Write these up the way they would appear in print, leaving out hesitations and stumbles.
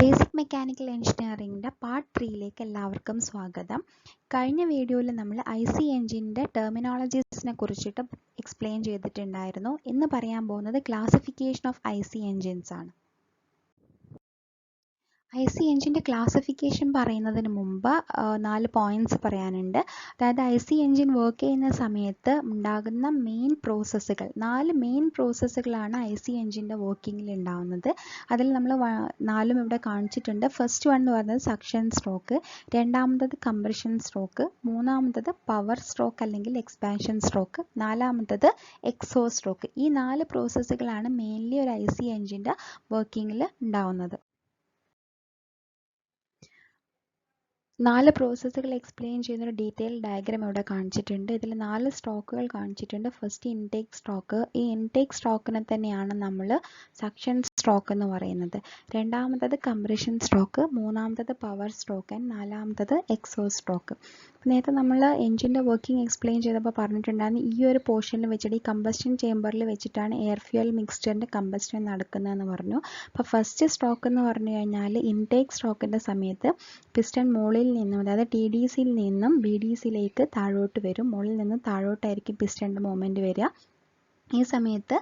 Basic mechanical എഞ്ചിനീയറിംഗിൻ്റെ part 3ലേക്ക് എല്ലാവർക്കും സ്വാഗതം. കഴിഞ്ഞ വീഡിയോയിൽ നമ്മൾ IC എഞ്ചിൻ്റെ ടെർമിനോളജീസിനെ കുറിച്ചിട്ട് എക്സ്പ്ലെയിൻ ചെയ്തിട്ടുണ്ടായിരുന്നു. ഇന്ന് പറയാൻ പോകുന്നത് ക്ലാസിഫിക്കേഷൻ ഓഫ് IC എഞ്ചിൻസ് ആണ്. IC എഞ്ചിൻ്റെ ക്ലാസിഫിക്കേഷൻ പറയുന്നതിന് മുമ്പ് 4 പോയിന്റ്സ് പറയാനുണ്ട്. അതായത് IC എഞ്ചിൻ വർക്ക് ചെയ്യുന്ന സമയത്ത് ഉണ്ടാകുന്ന മെയിൻ പ്രോസസ്സുകൾ 4 മെയിൻ പ്രോസസ്സുകളാണ് IC എഞ്ചിൻ്റെ വർക്കിങ്ങിൽ ഉണ്ടാകുന്നത്. അതിൽ നമ്മൾ 4 ഇവിടെ കാണിച്ചിട്ടുണ്ട്. ഫസ്റ്റ് വൺ എന്ന് പറയുന്നത് സക്ഷൻ സ്ട്രോക്ക്, രണ്ടാമത്തത് കംപ്രഷൻ സ്ട്രോക്ക്, മൂന്നാമത്തത് പവർ സ്ട്രോക്ക് അല്ലെങ്കിൽ എക്സ്പാൻഷൻ സ്ട്രോക്ക്, നാലാമത്തത് എക്സോസ്റ്റ് സ്ട്രോക്ക്. ഈ 4 പ്രോസസ്സുകളാണ് മെയിൻലി ഒരു IC എഞ്ചിൻ്റെ വർക്കിങ്ങിൽ ഉണ്ടാവുന്നത്. 4 പ്രോസസ്സുകൾ എക്സ്പ്ലെയിൻ ചെയ്യുന്ന ഒരു ഡീറ്റെയിൽ ഡയഗ്രാം ഇവിടെ കാണിച്ചിട്ടുണ്ട്. ഇതിൽ 4 സ്ട്രോക്കുകൾ കാണിച്ചിട്ടുണ്ട്. First intake stroke. ഈ ഇൻടേക്ക് സ്ട്രോക്കിനെ തന്നെയാണ് നമ്മൾ സക്ഷൻ സ്ട്രോക്ക് എന്ന് പറയുന്നത്. രണ്ടാമത്തത് കംപ്രഷൻ സ്ട്രോക്ക്, മൂന്നാമത്തത് പവർ സ്ട്രോക്ക്, നാലാമത്തത് എക്സോസ്റ്റ് സ്ട്രോക്ക്. നേരത്തെ നമ്മൾ എഞ്ചിൻ്റെ വർക്കിംഗ് എക്സ്പ്ലെയിൻ ചെയ്തപ്പോൾ പറഞ്ഞിട്ടുണ്ടായിരുന്നു ഈ ഒരു പോർഷനിൽ വെച്ചിട്ട് ഈ കമ്പസ്റ്റൻ ചേമ്പറിൽ വെച്ചിട്ടാണ് എയർ ഫ്യൂൽ മിക്സ്ചറിൻ്റെ കമ്പസ്റ്റൻ നടക്കുന്നതെന്ന് പറഞ്ഞു. അപ്പോൾ ഫസ്റ്റ് സ്ട്രോക്ക് എന്ന് പറഞ്ഞു കഴിഞ്ഞാൽ ഇൻടേക്ക് സ്ട്രോക്കിൻ്റെ സമയത്ത് പിസ്റ്റൺ മുകളിൽ നിന്നും, അതായത് TDCയിൽ നിന്നും BDCയിലേക്ക് താഴോട്ട് വരും. മുകളിൽ നിന്നും താഴോട്ടായിരിക്കും പിസ്റ്റൻ്റെ മൂവ്മെൻറ്റ് വരിക. ഈ സമയത്ത്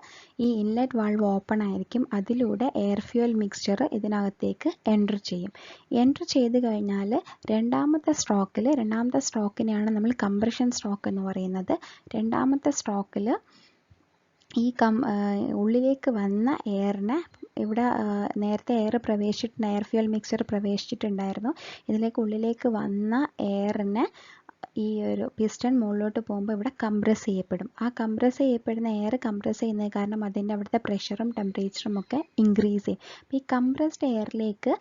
ഈ ഇൻലെറ്റ് വാൾവ് ഓപ്പൺ ആയിരിക്കും. അതിലൂടെ എയർ ഫ്യൂൽ മിക്സ്ചർ ഇതിനകത്തേക്ക് എൻ്റർ ചെയ്യും. എൻ്റർ ചെയ്ത് കഴിഞ്ഞാൽ രണ്ടാമത്തെ സ്ട്രോക്കിനെയാണ് നമ്മൾ കംപ്രഷൻ സ്ട്രോക്ക് എന്ന് പറയുന്നത്. രണ്ടാമത്തെ സ്ട്രോക്കിൽ ഈ ഉള്ളിലേക്ക് വന്ന എയറിനെ ഇവിടെ നേരത്തെ എയർ ഫ്യൂൽ മിക്സ്ചർ പ്രവേശിച്ചിട്ടുണ്ടായിരുന്നു. ഇതിലേക്ക് ഉള്ളിലേക്ക് വന്ന എയറിനെ ഈ ഒരു പിസ്റ്റൺ മുകളിലോട്ട് പോകുമ്പോൾ ഇവിടെ കംപ്രസ് ചെയ്യപ്പെടും. ആ കംപ്രസ് ചെയ്യപ്പെടുന്ന എയർ കംപ്രസ് ചെയ്യുന്നത് കാരണം അതിൻ്റെ അവിടുത്തെ പ്രഷറും ടെമ്പറേച്ചറും ഒക്കെ ഇൻക്രീസ് ചെയ്യും. അപ്പോൾ ഈ കംപ്രസ്ഡ് എയറിലേക്ക്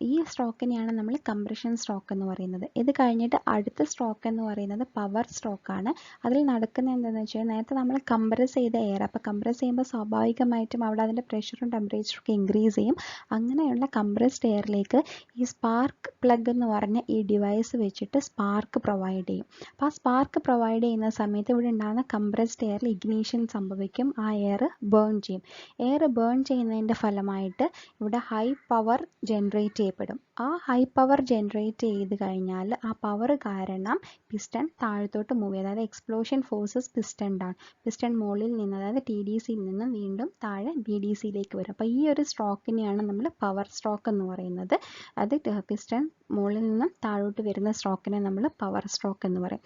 ഈ സ്ട്രോക്കിനെയാണ് നമ്മൾ കംപ്രഷൻ സ്ട്രോക്ക് എന്ന് പറയുന്നത്. ഇത് കഴിഞ്ഞിട്ട് അടുത്ത സ്ട്രോക്ക് എന്ന് പറയുന്നത് പവർ സ്ട്രോക്കാണ്. അതിൽ നടക്കുന്നത് എന്താണെന്ന് വെച്ചാൽ നേരത്തെ നമ്മൾ കംപ്രസ് ചെയ്ത എയർ, അപ്പോൾ കംപ്രസ് ചെയ്യുമ്പോൾ സ്വാഭാവികമായിട്ടും അവിടെ അതിൻ്റെ പ്രഷറും ടെമ്പറേച്ചറും ഒക്കെ ഇൻക്രീസ് ചെയ്യും. അങ്ങനെയുള്ള കംപ്രസ്ഡ് എയറിലേക്ക് ഈ സ്പാർക്ക് പ്ലഗ് എന്ന് പറഞ്ഞ ഈ ഡിവൈസ് വെച്ചിട്ട് സ്പാർക്ക് പ്രൊവൈഡ് ചെയ്യും. അപ്പോൾ ആ സ്പാർക്ക് പ്രൊവൈഡ് ചെയ്യുന്ന സമയത്ത് ഇവിടെ ഉണ്ടാകുന്ന കംപ്രസ്ഡ് എയറിൽ ഇഗ്നീഷൻ സംഭവിക്കും. ആ എയർ ബേൺ ചെയ്യും. എയർ ബേൺ ചെയ്യുന്നതിൻ്റെ ഫലമായിട്ട് ഇവിടെ ഹൈ പവർ ജനറേറ്റ് ചെയ്യപ്പെടും. ആ ഹൈ പവർ ജനറേറ്റ് ചെയ്ത് കഴിഞ്ഞാൽ ആ പവർ കാരണം പിസ്റ്റൺ താഴത്തോട്ട് മൂവ് ചെയ്യും. അതായത് explosion forces piston down. Piston മുകളിൽ നിന്ന്, അതായത് TDCയിൽ നിന്ന് വീണ്ടും താഴെ BDCയിലേക്ക് വരും. അപ്പോൾ ഈ ഒരു സ്ട്രോക്കിനെയാണ് നമ്മൾ പവർ സ്ട്രോക്ക് എന്ന് പറയുന്നത്. അത് പിസ്റ്റൺ മുകളിൽ നിന്നും താഴോട്ട് വരുന്ന സ്ട്രോക്കിനെ നമ്മൾ പവർ സ്ട്രോക്ക് എന്ന് പറയും.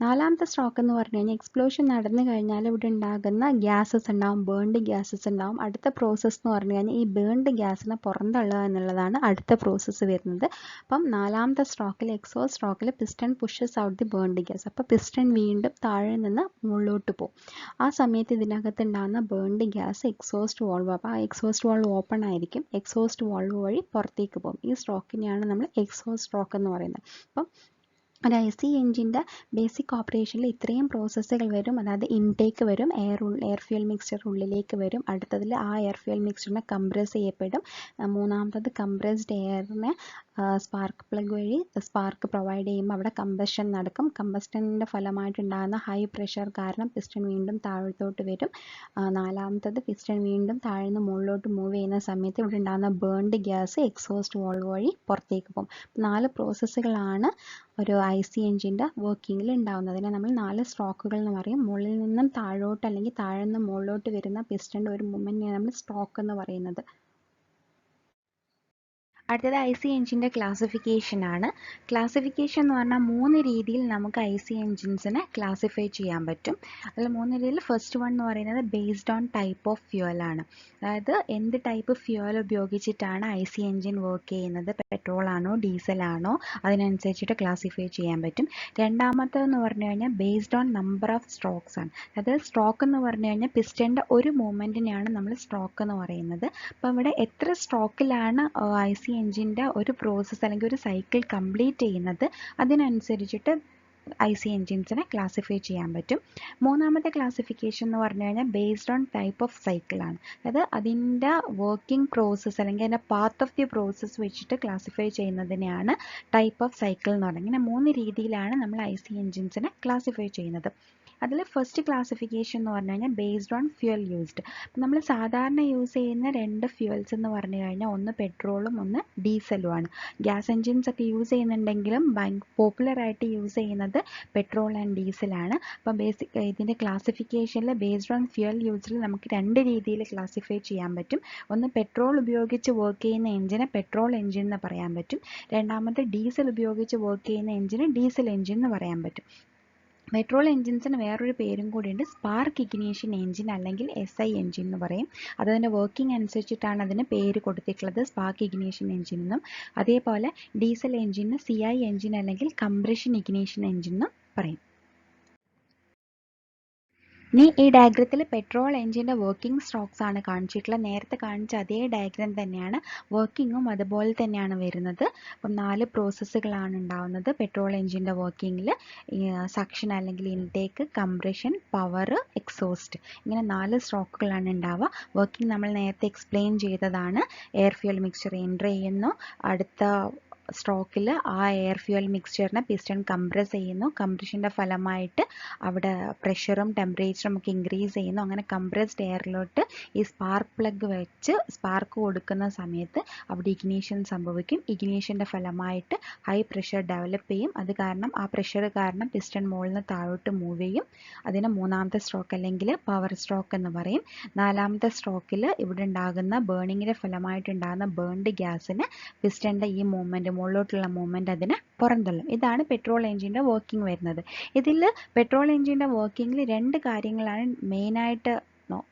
നാലാമത്തെ സ്ട്രോക്ക് എന്ന് പറഞ്ഞു കഴിഞ്ഞാൽ എക്സ്പ്ലോഷൻ നടന്നു കഴിഞ്ഞാൽ ഇവിടെ ഉണ്ടാകുന്ന ഗ്യാസസ് ഉണ്ടാവും, ബേൺഡ് ഗ്യാസസ് ഉണ്ടാവും. അടുത്ത പ്രോസസ്സ് എന്ന് പറഞ്ഞു കഴിഞ്ഞാൽ ഈ ബേൺഡ് ഗ്യാസിനെ പുറന്തള്ളുക എന്നുള്ളതാണ് അടുത്ത പ്രോസസ്സ് വരുന്നത്. അപ്പം നാലാമത്തെ സ്ട്രോക്കിൽ, എക്സോസ്റ്റ് സ്ട്രോക്കിൽ piston pushes out the burned gas. അപ്പോൾ പിസ്റ്റൺ വീണ്ടും താഴെ നിന്ന് മുകളിലോട്ട് പോകും. ആ സമയത്ത് ഇതിനകത്ത് ഉണ്ടാകുന്ന ബേൺഡ് ഗ്യാസ് എക്സോസ്റ്റ് വാൾവ്, അപ്പോൾ ആ എക്സോസ്റ്റ് വാൾവ് ഓപ്പൺ ആയിരിക്കും. എക്സോസ്റ്റ് വാൾവ് വഴി പുറത്തേക്ക് പോകും. ഈ സ്ട്രോക്കിനെയാണ് നമ്മൾ എക്സോസ്റ്റ് സ്ട്രോക്ക് എന്ന് പറയുന്നത്. അപ്പം ഒരു IC എഞ്ചിൻ്റെ ബേസിക് ഓപ്പറേഷനിൽ ഇത്രയും പ്രോസസ്സുകൾ വരും. അതായത് ഇൻടേക്ക് വരും, എയർ ഫ്യൂൽ മിക്സ്ചർ ഉള്ളിലേക്ക് വരും. അടുത്തതിൽ ആ എയർ ഫ്യൂൽ മിക്സ്ചറിനെ കംപ്രസ് ചെയ്യപ്പെടും. മൂന്നാമത്തത് കംപ്രസ്ഡ് എയറിനെ സ്പാർക്ക് പ്ലഗ് വഴി സ്പാർക്ക് പ്രൊവൈഡ് ചെയ്യുമ്പോൾ അവിടെ കമ്പഷൻ നടക്കും. കമ്പഷൻ്റെ ഫലമായിട്ടുണ്ടാകുന്ന ഹൈ പ്രഷർ കാരണം പിസ്റ്റൺ വീണ്ടും താഴത്തോട്ട് വരും. നാലാമത്തത് പിസ്റ്റൺ വീണ്ടും താഴ്ന്ന് മുകളിലോട്ട് മൂവ് ചെയ്യുന്ന സമയത്ത് ഇവിടെ ഉണ്ടാകുന്ന ബേൺഡ് ഗ്യാസ് എക്സോസ്റ്റ് വാൾവ് വഴി പുറത്തേക്ക് പോകും. 4 പ്രോസസ്സുകളാണ് ഒരു IC എഞ്ചിൻ്റെ വർക്കിങ്ങിൽ ഉണ്ടാകുന്നത്. അതിനെ നമ്മൾ 4 സ്ട്രോക്കുകൾ എന്ന് പറയും. മുകളിൽ നിന്നും താഴോട്ട് അല്ലെങ്കിൽ താഴെ നിന്ന് മുകളിലോട്ട് വരുന്ന പിസ്റ്റൻ്റെ ഒരു മൂവ്മെൻറ്റിനെ നമ്മൾ സ്ട്രോക്ക് എന്ന് പറയുന്നത്. അടുത്തത് IC എഞ്ചിൻ്റെ ക്ലാസിഫിക്കേഷൻ ആണ്. ക്ലാസിഫിക്കേഷൻ എന്ന് പറഞ്ഞാൽ 3 രീതിയിൽ നമുക്ക് IC എഞ്ചിൻസിനെ ക്ലാസിഫൈ ചെയ്യാൻ പറ്റും. അതിൽ 3 രീതിയിൽ ഫസ്റ്റ് വൺ എന്ന് പറയുന്നത് based on type of fuel ആണ്. അതായത് എന്ത് ടൈപ്പ് ഫ്യൂവൽ ഉപയോഗിച്ചിട്ടാണ് IC എഞ്ചിൻ വർക്ക് ചെയ്യുന്നത്, പെട്രോൾ ആണോ ഡീസൽ ആണോ, അതിനനുസരിച്ചിട്ട് ക്ലാസിഫൈ ചെയ്യാൻ പറ്റും. രണ്ടാമത്തേതെന്ന് പറഞ്ഞു കഴിഞ്ഞാൽ based on number of strokes ആണ്. അതായത് സ്ട്രോക്ക് എന്ന് പറഞ്ഞു കഴിഞ്ഞാൽ പിസ്റ്റൻ്റെ ഒരു മൂവ്മെൻറ്റിനെയാണ് നമ്മൾ സ്ട്രോക്ക് എന്ന് പറയുന്നത്. അപ്പോൾ ഇവിടെ എത്ര സ്ട്രോക്കിലാണ് IC എഞ്ചിൻ്റെ ഒരു പ്രോസസ്സ് അല്ലെങ്കിൽ ഒരു സൈക്കിൾ കംപ്ലീറ്റ് ചെയ്യുന്നത് അതിനനുസരിച്ചിട്ട് IC എഞ്ചിൻസിനെ ക്ലാസിഫൈ ചെയ്യാൻ പറ്റും. മൂന്നാമത്തെ ക്ലാസിഫിക്കേഷൻ എന്ന് പറഞ്ഞു കഴിഞ്ഞാൽ ബേസ്ഡ് ഓൺ ടൈപ്പ് ഓഫ് സൈക്കിളാണ്. അതായത് അതിൻ്റെ വർക്കിംഗ് പ്രോസസ്സ് അല്ലെങ്കിൽ അതിൻ്റെ പാർട്ട് ഓഫ് ദി പ്രോസസ്സ് വെച്ചിട്ട് ക്ലാസിഫൈ ചെയ്യുന്നതിനെയാണ് ടൈപ്പ് ഓഫ് സൈക്കിൾ എന്ന് പറയുന്നത്. ഇങ്ങനെ 3 രീതിയിലാണ് നമ്മൾ IC എഞ്ചിൻസിനെ ക്ലാസിഫൈ ചെയ്യുന്നത്. അതിൽ ഫസ്റ്റ് ക്ലാസിഫിക്കേഷൻ എന്ന് പറഞ്ഞു കഴിഞ്ഞാൽ ബേസ്ഡ് ഓൺ ഫ്യൂൽ യൂസ്ഡ്. നമ്മൾ സാധാരണ യൂസ് ചെയ്യുന്ന രണ്ട് ഫ്യൂൽസ് എന്ന് പറഞ്ഞു കഴിഞ്ഞാൽ ഒന്ന് പെട്രോളും ഒന്ന് ഡീസലുമാണ്. ഗ്യാസ് എൻജിൻസ് ഒക്കെ യൂസ് ചെയ്യുന്നുണ്ടെങ്കിലും പോപ്പുലറായിട്ട് യൂസ് ചെയ്യുന്നത് പെട്രോൾ ആൻഡ് ഡീസലാണ്. അപ്പം ഇതിൻ്റെ ക്ലാസിഫിക്കേഷനിൽ ബേസ്ഡ് ഓൺ ഫ്യൂൽ യൂസിൽ നമുക്ക് രണ്ട് രീതിയിൽ ക്ലാസിഫൈ ചെയ്യാൻ പറ്റും. ഒന്ന് പെട്രോൾ ഉപയോഗിച്ച് വർക്ക് ചെയ്യുന്ന എഞ്ചിനെ പെട്രോൾ എഞ്ചിൻ എന്ന് പറയാൻ പറ്റും. രണ്ടാമത്തെ ഡീസൽ ഉപയോഗിച്ച് വർക്ക് ചെയ്യുന്ന എഞ്ചിന് ഡീസൽ എഞ്ചിൻ എന്ന് പറയാൻ പറ്റും. പെട്രോൾ എൻജിൻസിന് വേറൊരു പേരും കൂടിയുണ്ട്, സ്പാർക്ക് ഇഗ്നീഷൻ എൻജിൻ അല്ലെങ്കിൽ SI എൻജിൻ എന്ന് പറയും. അതിൻ്റെ വർക്കിംഗ് അനുസരിച്ചിട്ടാണ് അതിന് പേര് കൊടുത്തിട്ടുള്ളത്, സ്പാർക്ക് ഇഗ്നീഷൻ എൻജിൻ എന്നും. അതേപോലെ ഡീസൽ എൻജിന് CI എൻജിൻ അല്ലെങ്കിൽ കംപ്രഷൻ ഇഗ്നീഷൻ എൻജിൻ എന്നും പറയും. ഇനി ഈ ഡയഗ്രത്തിൽ പെട്രോൾ എൻജിൻ്റെ വർക്കിംഗ് സ്ട്രോക്സ് ആണ് കാണിച്ചിട്ടുള്ളത്. നേരത്തെ കാണിച്ച അതേ ഡയഗ്രം തന്നെയാണ് വർക്കിങ്ങും അതുപോലെ തന്നെയാണ് വരുന്നത്. അപ്പം 4 പ്രോസസ്സുകളാണ് ഉണ്ടാവുന്നത് പെട്രോൾ എൻജിൻ്റെ വർക്കിങ്ങിൽ. സക്ഷൻ അല്ലെങ്കിൽ ഇൻടേക്ക്, കംപ്രഷൻ, പവർ, എക്സോസ്റ്റ്, ഇങ്ങനെ 4 സ്ട്രോക്കുകളാണ് ഉണ്ടാവുക. വർക്കിംഗ് നമ്മൾ നേരത്തെ എക്സ്പ്ലെയിൻ ചെയ്തതാണ്. എയർ ഫ്യൂൽ മിക്സ്ചർ എൻ്റർ ചെയ്യുന്നു, അടുത്ത സ്ട്രോക്കിൽ ആ എയർ ഫ്യൂൽ മിക്സ്ചറിനെ പിസ്റ്റൺ കംപ്രസ് ചെയ്യുന്നു. കംപ്രഷൻ്റെ ഫലമായിട്ട് അവിടെ പ്രഷറും ടെമ്പറേച്ചറും ഒക്കെ ഇൻക്രീസ് ചെയ്യുന്നു. അങ്ങനെ കംപ്രസ്ഡ് എയറിലോട്ട് ഈ സ്പാർക്ക് പ്ലഗ് വെച്ച് സ്പാർക്ക് കൊടുക്കുന്ന സമയത്ത് അവിടെ ഇഗ്നീഷൻ സംഭവിക്കും. ഇഗ്നീഷൻ്റെ ഫലമായിട്ട് ഹൈ പ്രഷർ ഡെവലപ്പ് ചെയ്യും. അത് കാരണം ആ പ്രഷർ കാരണം പിസ്റ്റൺ മുകളിൽ നിന്ന് താഴോട്ട് മൂവ് ചെയ്യും. അതിന് മൂന്നാമത്തെ സ്ട്രോക്ക് അല്ലെങ്കിൽ പവർ സ്ട്രോക്ക് എന്ന് പറയും. നാലാമത്തെ സ്ട്രോക്കിൽ ഇവിടെ ഉണ്ടാകുന്ന ബേണിങ്ങിൻ്റെ ഫലമായിട്ടുണ്ടാകുന്ന ബേൺഡ് ഗ്യാസിന് പിസ്റ്റൻ്റെ ഈ മൂവ്മെൻറ്റ്, മുകളിലോട്ടുള്ള മൂവ്മെൻറ്റ് അതിനെ പുറന്തള്ളും. ഇതാണ് പെട്രോൾ എൻജിൻ്റെ വർക്കിംഗ് വരുന്നത്. ഇതിൽ പെട്രോൾ എൻജിൻ്റെ വർക്കിങ്ങിൽ 2 കാര്യങ്ങളാണ് മെയിനായിട്ട്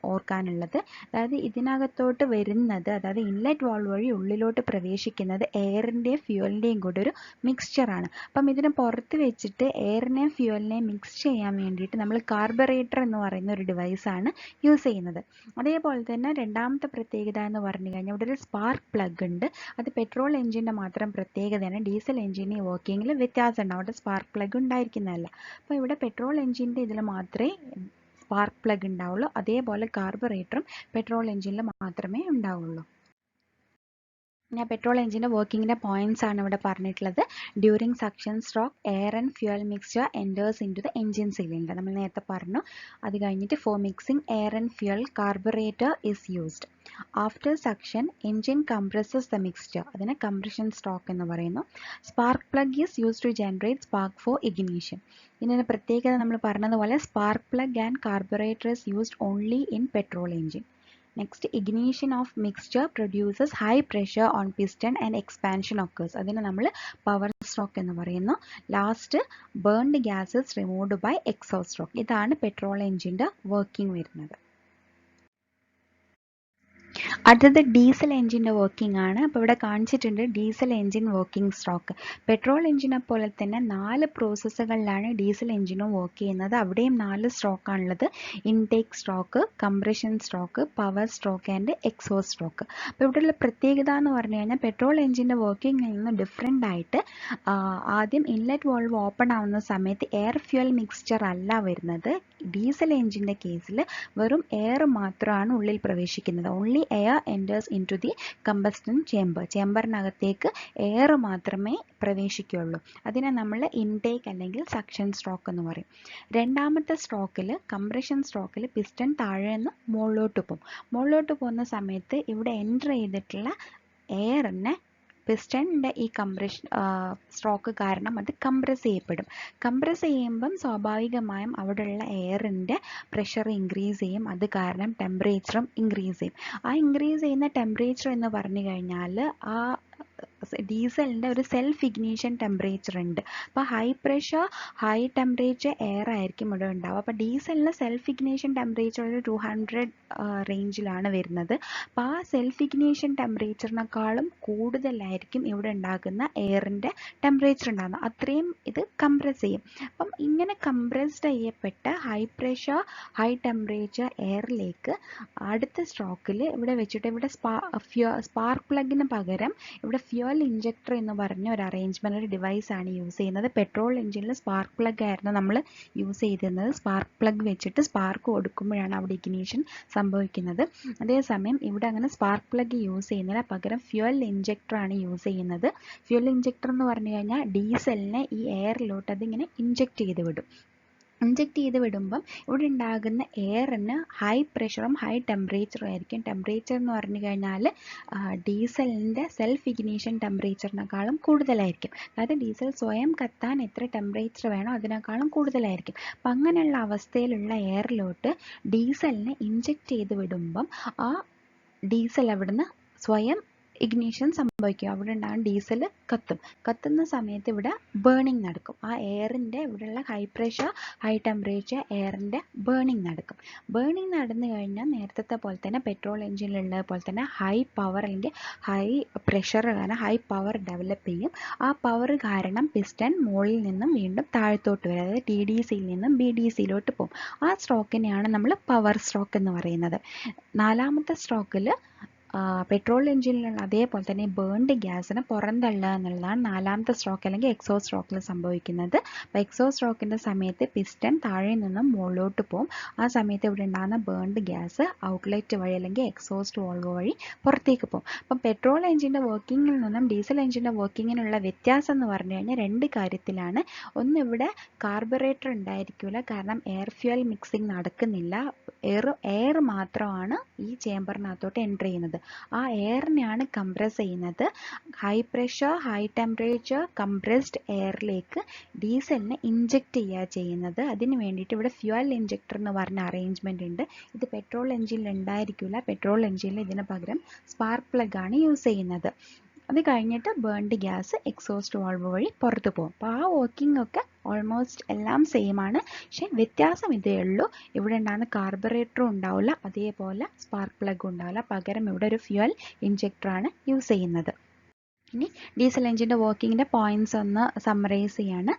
ഓർക്കാനുള്ളത്. അതായത് ഇതിനകത്തോട്ട് വരുന്നത്, അതായത് ഇൻലെറ്റ് വാൾവ് വഴി ഉള്ളിലോട്ട് പ്രവേശിക്കുന്നത് എയറിൻ്റെയും ഫ്യൂവലിൻ്റെയും കൂടെ ഒരു മിക്സ്ചറാണ്. അപ്പം ഇതിനെ പുറത്ത് വെച്ചിട്ട് എയറിനെയും ഫ്യൂവലിനെയും മിക്സ് ചെയ്യാൻ വേണ്ടിയിട്ട് നമ്മൾ കാർബറേറ്റർ എന്ന് പറയുന്ന ഒരു ഡിവൈസാണ് യൂസ് ചെയ്യുന്നത്. അതേപോലെ തന്നെ രണ്ടാമത്തെ പ്രത്യേകത എന്ന് പറഞ്ഞു കഴിഞ്ഞാൽ ഇവിടെ ഒരു സ്പാർക്ക് പ്ലഗ് ഉണ്ട്. അത് പെട്രോൾ എൻജിൻ്റെ മാത്രം പ്രത്യേകതയാണ്. ഡീസൽ എൻജിന് വർക്കിങ്ങിൽ വ്യത്യാസം ഉണ്ട്, അവിടെ സ്പാർക്ക് പ്ലഗ് ഉണ്ടായിരിക്കുന്നതല്ല. അപ്പോൾ ഇവിടെ പെട്രോൾ എൻജിൻ്റെ ഇതിൽ മാത്രമേ സ്പാർക്ക് പ്ലഗ് ഉണ്ടാവുള്ളൂ. അതേപോലെ കാർബറേറ്ററും പെട്രോൾ എൻജിനിൽ മാത്രമേ ഉണ്ടാവുള്ളൂ. ഞാൻ പെട്രോൾ എൻജിൻ്റെ വർക്കിങ്ങിൻ്റെ പോയിന്റ്സ് ആണ് ഇവിടെ പറഞ്ഞിട്ടുള്ളത്. During suction stroke air and fuel mixture enters into the engine cylinder, നമ്മൾ നേരത്തെ പറഞ്ഞു. അത് കഴിഞ്ഞിട്ട് for mixing air and fuel carburettor is used. After suction engine compresses the mixture, അതിനെ കംപ്രഷൻ സ്ട്രോക്ക് എന്ന് പറയുന്നു. Spark plug is used to generate spark for ignition. ഇതിൻ്റെ പ്രത്യേകത നമ്മൾ പറഞ്ഞതുപോലെ spark plug and carburettor is used only in petrol engine. Next, ignition of mixture produces high pressure on piston and expansion occurs. അതിനെ നമ്മൾ power stroke എന്ന് പറയുന്നു. Last burned gases removed by exhaust stroke. ഇതാണ് petrol എൻജിൻ്റെ working വരുന്നത്. അടുത്തത് diesel എൻജിൻ്റെ working ആണ്. അപ്പോൾ ഇവിടെ കാണിച്ചിട്ടുണ്ട് diesel engine working stroke. Petrol എൻജിനെ പോലെ തന്നെ 4 പ്രോസസ്സുകളിലാണ് ഡീസൽ എൻജിനും വർക്ക് ചെയ്യുന്നത്. അവിടെയും 4 സ്ട്രോക്കാണുള്ളത്. Intake stroke, compression stroke, power stroke and exhaust stroke. അപ്പോൾ ഇവിടെയുള്ള പ്രത്യേകത എന്ന് പറഞ്ഞു കഴിഞ്ഞാൽ പെട്രോൾ എൻജിൻ്റെ വർക്കിങ്ങിൽ നിന്ന് ഡിഫറെൻ്റ് ആയിട്ട് ആദ്യം ഇൻലെറ്റ് വാൾവ് ഓപ്പൺ ആവുന്ന സമയത്ത് എയർ ഫ്യൂൽ മിക്സ്ചർ അല്ല വരുന്നത്. ഡീസൽ എൻജിൻ്റെ കേസിൽ വെറും എയർ മാത്രമാണ് ഉള്ളിൽ പ്രവേശിക്കുന്നത്. Only air enters into the combustion chamber. ചേമ്പറിനകത്തേക്ക് എയർ മാത്രമേ പ്രവേശിക്കുകയുള്ളൂ. അതിനെ നമ്മൾ ഇൻടേക്ക് അല്ലെങ്കിൽ സക്ഷൻ സ്ട്രോക്ക് എന്ന് പറയും. രണ്ടാമത്തെ സ്ട്രോക്കിൽ, കംപ്രഷൻ സ്ട്രോക്കിൽ പിസ്റ്റൺ താഴെ നിന്ന് മുകളിലോട്ട് പോകും. മുകളിലോട്ട് പോകുന്ന സമയത്ത് ഇവിടെ എൻ്റർ ചെയ്തിട്ടുള്ള എയറിനെ പിസ്റ്റണിൻ്റെ ഈ കംപ്രഷൻ സ്ട്രോക്ക് കാരണം അത് കംപ്രസ് ചെയ്യപ്പെടും. കംപ്രസ് ചെയ്യുമ്പം സ്വാഭാവികമായും അവിടെയുള്ള എയറിൻ്റെ പ്രഷർ ഇൻക്രീസ് ചെയ്യും. അത് കാരണം ടെമ്പറേച്ചറും ഇൻക്രീസ് ചെയ്യും. ആ ഇൻക്രീസ് ചെയ്യുന്ന ടെമ്പറേച്ചർ എന്ന് പറഞ്ഞു കഴിഞ്ഞാൽ ആ ഡീസലിൻ്റെ ഒരു സെൽഫ് ഇഗ്നീഷൻ ടെമ്പറേച്ചർ ഉണ്ട്. അപ്പോൾ high pressure high temperature air ആയിരിക്കും ഇവിടെ ഉണ്ടാവുക. അപ്പോൾ ഡീസലിന് സെൽഫ് ഇഗ്നീഷൻ ടെമ്പറേച്ചർ ഒരു 200 റേഞ്ചിലാണ് വരുന്നത്. അപ്പോൾ ആ സെൽഫ് ഇഗ്നീഷൻ ടെമ്പറേച്ചറിനേക്കാളും കൂടുതലായിരിക്കും ഇവിടെ ഉണ്ടാകുന്ന എയറിൻ്റെ ടെമ്പറേച്ചർ ഉണ്ടാകുന്നത്. അത്രയും ഇത് കംപ്രസ് ചെയ്യും. അപ്പം ഇങ്ങനെ കംപ്രസ്ഡ് ചെയ്യപ്പെട്ട ഹൈ പ്രഷർ ഹൈ ടെമ്പറേച്ചർ എയറിലേക്ക് അടുത്ത സ്ട്രോക്കിൽ ഇവിടെ വെച്ചിട്ട് ഇവിടെ സ്പാർക്ക് പ്ലഗിന് പകരം ഇവിടെ ഫ്യൂൽ ഇഞ്ചക്ടർ എന്ന് പറഞ്ഞ ഒരു അറേഞ്ച്മെൻ്റ്, ഒരു ഡിവൈസാണ് യൂസ് ചെയ്യുന്നത്. പെട്രോൾ എഞ്ചിനിൽ സ്പാർക്ക് പ്ലഗ് ആയിരുന്നു നമ്മൾ യൂസ് ചെയ്തിരുന്നത്. സ്പാർക്ക് പ്ലഗ് വെച്ചിട്ട് സ്പാർക്ക് കൊടുക്കുമ്പോഴാണ് അവിടെ ഇഗ്നീഷൻ സംഭവിക്കുന്നത്. അതേസമയം ഇവിടെ അങ്ങനെ സ്പാർക്ക് പ്ലഗ് യൂസ് ചെയ്യുന്നില്ല, പകരം ഫ്യൂൽ ഇഞ്ചക്ടറാണ് യൂസ് ചെയ്യുന്നത്. ഫ്യൂൽ ഇഞ്ചക്ടർ എന്ന് പറഞ്ഞു കഴിഞ്ഞാൽ ഡീസലിനെ ഈ എയറിലോട്ട് അതിങ്ങനെ ഇഞ്ചക്ട് ചെയ്ത് വിടും. ഇഞ്ചെക്ട് ചെയ്ത് വിടുമ്പം ഇവിടെ ഉണ്ടാകുന്ന എയറിന് ഹൈ പ്രഷറും ഹൈ ടെമ്പറേച്ചറും ആയിരിക്കും. ടെമ്പറേച്ചർ എന്ന് പറഞ്ഞു കഴിഞ്ഞാൽ ഡീസലിൻ്റെ സെൽഫ് ഇഗ്നീഷൻ ടെമ്പറേച്ചറിനേക്കാളും കൂടുതലായിരിക്കും. അതായത് ഡീസൽ സ്വയം കത്താൻ എത്ര ടെമ്പറേച്ചർ വേണോ അതിനേക്കാളും കൂടുതലായിരിക്കും. അപ്പം അങ്ങനെയുള്ള അവസ്ഥയിലുള്ള എയറിലോട്ട് ഡീസലിനെ ഇഞ്ചെക്ട് ചെയ്ത് വിടുമ്പം ആ ഡീസൽ അവിടുന്ന് സ്വയം ഇഗ്നീഷൻ സംഭവിക്കും. അവിടെ ഉണ്ടാകുന്ന ഡീസൽ കത്തുന്ന സമയത്ത് ഇവിടെ ബേണിംഗ് നടക്കും. ആ എയറിൻ്റെ ഇവിടെയുള്ള ഹൈ പ്രഷർ ഹൈ ടെമ്പറേച്ചർ എയറിൻ്റെ ബേണിംഗ് നടക്കും. ബേണിംഗ് നടന്നു കഴിഞ്ഞാൽ നേരത്തെ പോലെ തന്നെ പെട്രോൾ എഞ്ചിനിലുള്ള പോലെ തന്നെ ഹൈ പവർ അല്ലെങ്കിൽ ഹൈ പ്രഷർ കാരണം ഹൈ പവർ ഡെവലപ്പ് ചെയ്യും. ആ പവർ കാരണം പിസ്റ്റൺ മുകളിൽ നിന്നും വീണ്ടും താഴത്തോട്ട് വരും. അതായത് TDCയിൽ നിന്നും BDCയിലോട്ട് പോകും. ആ സ്ട്രോക്കിനെയാണ് നമ്മൾ പവർ സ്ട്രോക്ക് എന്ന് പറയുന്നത്. നാലാമത്തെ സ്ട്രോക്കിൽ പെട്രോൾ എഞ്ചിനിലുള്ള അതേപോലെ തന്നെ ബേൺഡ് ഗ്യാസിനെ പുറന്തള്ളുക എന്നുള്ളതാണ് നാലാമത്തെ സ്ട്രോക്ക് അല്ലെങ്കിൽ എക്സോ സ്ട്രോക്കിൽ സംഭവിക്കുന്നത്. അപ്പോൾ എക്സോ സ്ട്രോക്കിൻ്റെ സമയത്ത് പിസ്റ്റൺ താഴെ നിന്നും മുകളിലോട്ട് പോകും. ആ സമയത്ത് ഇവിടെ ഉണ്ടാകുന്ന ബേൺഡ് ഗ്യാസ് ഔട്ട്ലെറ്റ് വഴി അല്ലെങ്കിൽ എക്സോസ്റ്റ് വാൾവ് വഴി പുറത്തേക്ക് പോകും. അപ്പം പെട്രോൾ എഞ്ചിൻ്റെ വർക്കിങ്ങിൽ നിന്നും ഡീസൽ എഞ്ചിൻ്റെ വർക്കിങ്ങിനുള്ള വ്യത്യാസം എന്ന് പറഞ്ഞു കഴിഞ്ഞാൽ രണ്ട് കാര്യത്തിലാണ്. ഒന്ന്, ഇവിടെ കാർബറേറ്റർ ഉണ്ടായിരിക്കില്ല, കാരണം എയർ ഫ്യൂൽ മിക്സിംഗ് നടക്കുന്നില്ല. എയർ മാത്രമാണ് ഈ ചേമ്പറിനകത്തോട്ട് എൻ്റർ ചെയ്യുന്നത്. ആ എയറിനെയാണ് കംപ്രസ് ചെയ്യുന്നത്. High pressure high temperature compressed എയറിലേക്ക് ഡീസലിനെ ഇഞ്ചെക്ട് ചെയ്യുക ചെയ്യുന്നത്. അതിന് വേണ്ടിയിട്ട് ഇവിടെ ഫ്യൂവൽ ഇഞ്ചക്ടർ എന്ന് പറഞ്ഞ അറേഞ്ച്മെൻ്റ് ഉണ്ട്. ഇത് പെട്രോൾ എഞ്ചിനിൽ ഉണ്ടായിരിക്കില്ല. പെട്രോൾ എഞ്ചിനിൽ ഇതിന് പകരം സ്പാർക്ക് പ്ലഗ് ആണ് യൂസ് ചെയ്യുന്നത്. അത് കഴിഞ്ഞിട്ട് ബേൺഡ് ഗ്യാസ് എക്സോസ്റ്റ് വാൾവ് വഴി പുറത്തു പോകും. അപ്പോൾ ആ വർക്കിംഗ് ഒക്കെ ഓൾമോസ്റ്റ് എല്ലാം സെയിം ആണ്. പക്ഷെ വ്യത്യാസം ഇതേ ഉള്ളൂ. ഇവിടെ ഉണ്ടാകുന്ന കാർബറേറ്ററും ഉണ്ടാവില്ല, അതേപോലെ സ്പാർക്ക് പ്ലഗും ഉണ്ടാവില്ല. പകരം ഇവിടെ ഒരു ഫ്യൂവൽ ഇഞ്ചക്ടറാണ് യൂസ് ചെയ്യുന്നത്. ഇനി ഡീസൽ എഞ്ചിൻ്റെ വർക്കിങ്ങിൻ്റെ പോയിന്റ്സ് ഒന്ന് സമ്മറൈസ് ചെയ്യാണ്.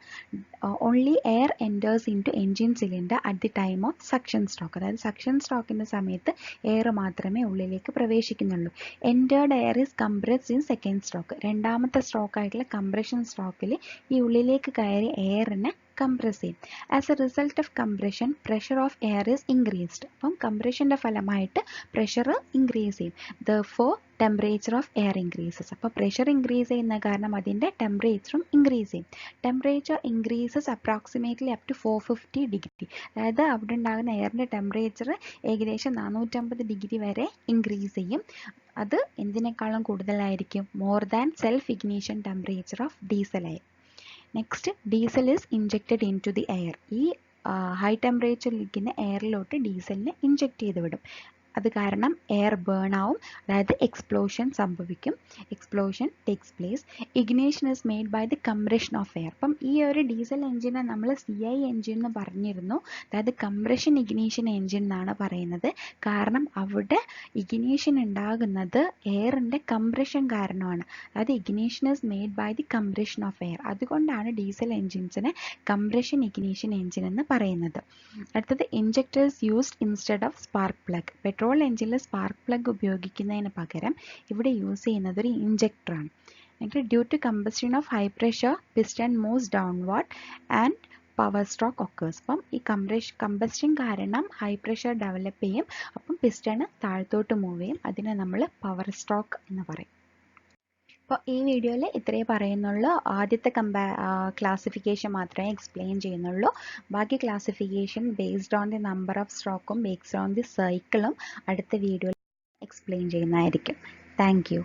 Only air enters into engine cylinder at the time of suction stroke. അതായത് സക്ഷൻ സ്ട്രോക്കിൻ്റെ സമയത്ത് എയർ മാത്രമേ ഉള്ളിലേക്ക് പ്രവേശിക്കുന്നുള്ളൂ. Entered air is compressed in second stroke. രണ്ടാമത്തെ സ്ട്രോക്കായിട്ടുള്ള കംപ്രഷൻ സ്ട്രോക്കിൽ ഈ ഉള്ളിലേക്ക് കയറി എയറിനെ കംപ്രസ് ചെയ്യും. As a result of compression pressure of air is increased. അപ്പം കംപ്രഷൻ്റെ ഫലമായിട്ട് പ്രഷർ ഇൻക്രീസ് ചെയ്യും. Therefore temperature of air increases. അപ്പോൾ പ്രഷർ ഇൻക്രീസ് ചെയ്യുന്ന കാരണം അതിൻ്റെ ടെമ്പറേച്ചറും ഇൻക്രീസ് ചെയ്യും. Temperature increases approximately up to 450 degree. അതായത് അവിടെ ഉണ്ടാകുന്ന എയറിൻ്റെ ടെമ്പറേച്ചർ ഏകദേശം 450 ഡിഗ്രി വരെ ഇൻക്രീസ് ചെയ്യും. അത് എന്തിനേക്കാളും കൂടുതലായിരിക്കും? More than self ignition temperature of ഡീസലായി. Next, diesel is injected into the air. ഈ ഹൈ ടെമ്പറേച്ചറിലിരിക്കുന്ന എയറിലോട്ട് ഡീസലിനെ ഇഞ്ചക്ട് ചെയ്ത് വിടും. അത് കാരണം എയർ ബേൺ ആവും, അതായത് എക്സ്പ്ലോഷൻ സംഭവിക്കും. Explosion takes place. Ignition is made by the compression of air. അപ്പം ഈ ഒരു ഡീസൽ എഞ്ചിനെ നമ്മൾ CI എഞ്ചിൻ എന്ന് പറഞ്ഞിരുന്നു. അതായത് കംപ്രഷൻ ഇഗ്നീഷൻ എഞ്ചിൻ എന്നാണ് പറയുന്നത്. കാരണം അവിടെ ഇഗ്നീഷൻ ഉണ്ടാകുന്നത് എയറിൻ്റെ കംപ്രഷൻ കാരണമാണ്. അതായത് ignition is made by the compression of air. അതുകൊണ്ടാണ് ഡീസൽ എഞ്ചിൻസിനെ കംപ്രഷൻ ഇഗ്നീഷൻ എഞ്ചിൻ എന്ന് പറയുന്നത്. അടുത്തത്, injectors used instead of spark plug. Petrol എഞ്ചിനിൽ സ്പാർക്ക് പ്ലഗ് ഉപയോഗിക്കുന്നതിന് പകരം ഇവിടെ യൂസ് ചെയ്യുന്നത് ഒരു ഇഞ്ചക്ടറാണ്. Due to combustion of high pressure piston moves downward and power stroke occurs. അപ്പം ഈ കമ്പസ്റ്റൻ കാരണം ഹൈ പ്രഷർ ഡെവലപ്പ് ചെയ്യും. അപ്പം പിസ്റ്റണ് താഴത്തോട്ട് മൂവ് ചെയ്യും. അതിനെ നമ്മൾ പവർ സ്ട്രോക്ക് എന്ന് പറയും. അപ്പോൾ ഈ വീഡിയോയിൽ ഇത്രയേ പറയുന്നുള്ളൂ. ആദ്യത്തെ ക്ലാസിഫിക്കേഷൻ മാത്രമേ എക്സ്പ്ലെയിൻ ചെയ്യുന്നുള്ളൂ. ബാക്കി classification based on the number of സ്ട്രോക്കും ബേസ്ഡ് ഓൺ ദി സൈക്കിളും അടുത്ത വീഡിയോയിൽ എക്സ്പ്ലെയിൻ ചെയ്യുന്നതായിരിക്കും. Thank U.